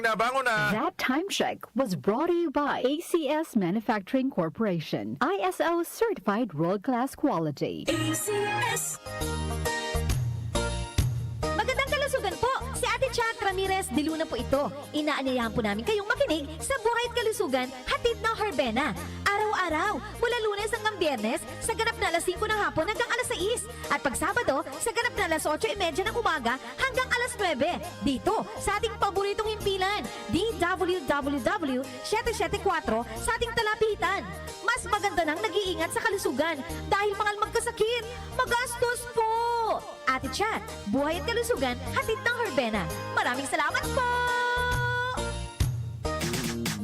nabangon na. That time check was brought to you by ACS Manufacturing Corporation, ISO certified world-class quality. ACS. Magandang kalusugan po! Si Ate Chat Ramirez de Luna po ito. Inaanyayahan po namin kayong makinig sa Buhay at Kalusugan, hatid ng Herbena. Araw-araw, mula Lunes hanggang Biyernes, sa ganap na alas 5 ng hapon hanggang alas 6. At pag Sabado, sa ganap na alas 8:30 ng umaga hanggang alas 9. Dito, sa ating paboritong himpilan, DWWW 774 sa ating talapitan. Mas maganda nang nag-iingat sa kalusugan dahil mahal magkasakit. Magastos po! Ate Chat, Buhay at Kalusugan, hatid ng Herbena. Maraming salamat po!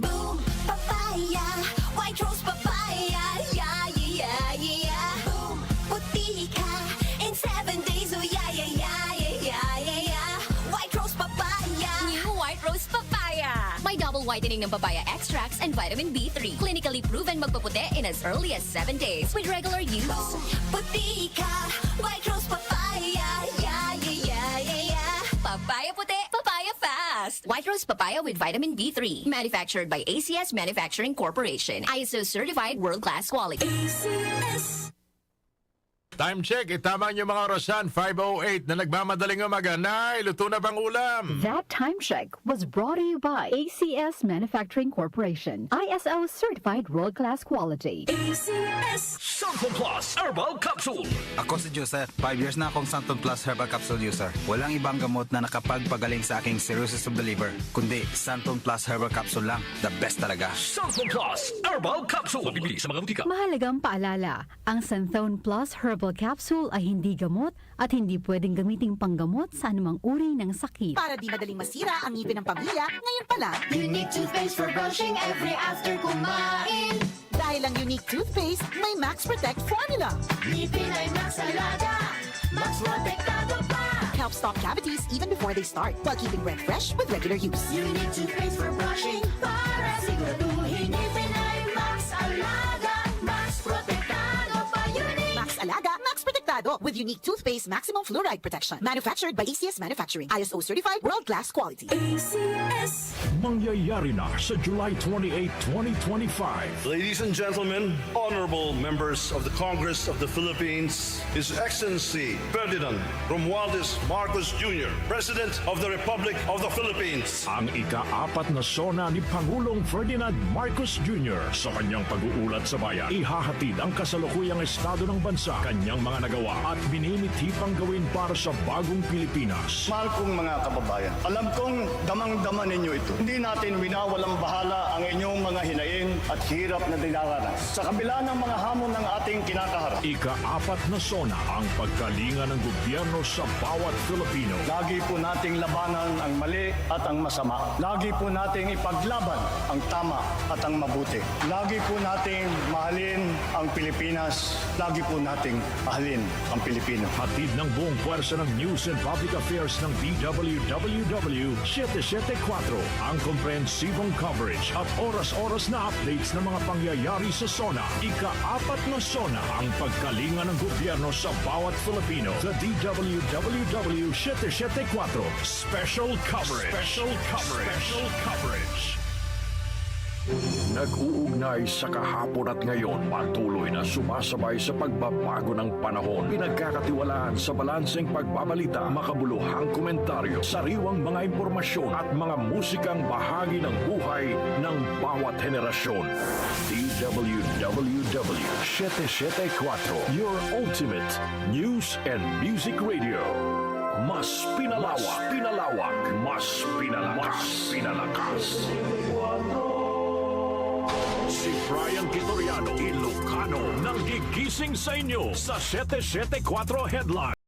Boom, papaya, white rose papaya, yeah, yeah, yeah. Boom, puti ka in 7 days, oh yeah, yeah, yeah, yeah, yeah, yeah. White rose papaya. New White Rose Papaya. May double whitening ng papaya extracts and vitamin B3. Clinically proven magpaputi in as early as 7 days with regular use. Boom, puti ka, white rose papaya, yeah, yeah, yeah, yeah, yeah. Papaya puti, papaya fast. White Rose Papaya with vitamin B3. Manufactured by ACS Manufacturing Corporation. ISO certified world-class quality. ACS. Time check, itama niyo mga orasan, 5:08 na nagmamadaling umaga. Nay, luto na bang ulam? That time check was brought to you by ACS Manufacturing Corporation, ISO certified world-class quality. ACS. Santon Plus Herbal Capsule. Ako si Joseph. 5 years na akong Santon Plus Herbal Capsule user. Walang ibang gamot na nakapagpagaling sa aking cirrhosis of the liver, kundi Santon Plus Herbal Capsule lang. The best talaga. Santon Plus Herbal Capsule. Mabibili sa mga butika. Mahalagang paalala, ang Santhone Plus Herbal Capsule ay hindi gamot at hindi pwedeng gamiting panggamot sa anumang uri ng sakit. Para di madaling masira ang ngipin ng pamilya, ngayon pa lang, Unique toothpaste for brushing every after kumain. dahil ang unique toothpaste may Max Protect formula. Ngipin ay Max Alaga, Max Protektado pa. Helps stop cavities even before they start, while keeping breath fresh with regular use. Unique toothpaste for brushing para siguraduhin ngipin ay Max Alaga, Max Protektado pa. Unique. Max Alaga, Max Protectado with unique toothpaste maximum fluoride protection. Manufactured by ACS Manufacturing, ISO certified world-class quality. ACS. Mangyayari na sa July 28, 2025. Ladies and gentlemen, honorable members of the Congress of the Philippines, His Excellency Ferdinand Romualdez Marcos Jr., President of the Republic of the Philippines. Ang ika-4 na sona ni Pangulong Ferdinand Marcos Jr. sa kanyang pag-uulat sa bayan. Ihahatid ang kasalukuyang estado ng bansa, kanyang mga nagawa at bininitipang gawin para sa bagong Pilipinas. Mahal kong mga kababayan, alam kong damang-dama ninyo ito. Hindi natin winawalang bahala ang inyong mga hinaing at hirap na dinaranas. Sa kabila ng mga hamon ng ating kinakaharap, Ika-4 na sona ang pagkalinga ng gobyerno sa bawat Filipino. lagi po nating labanan ang mali at ang masama. Lagi po nating ipaglaban ang tama at ang mabuti. Lagi po nating mahalin ang Pilipinas. Lagi po nating mahalin ang Pilipino. Hatid ng buong pwersa ng News and Public Affairs ng DWWW 774 ang komprehensibong coverage at oras-oras na updates ng mga pangyayari sa SONA. Ika-4 na SONA ang pagkalinga ng gobyerno sa bawat Filipino. The DWWW 774 Special Coverage. Special Coverage. Special Coverage. Nag-uugnay sa kahapon at ngayon, patuloy na sumasabay sa pagbabago ng panahon. Pinagkakatiwalaan sa balanseng pagbabalita, makabuluhang komentaryo, sariwang mga impormasyon at mga musikang bahagi ng buhay ng bawat henerasyon. DWWW 774, your ultimate news and music radio. Mas pinalawak, mas pinalakas. Si Brian Kitoriano, Ilocano, nang gigising sa inyo sa 774 Headline.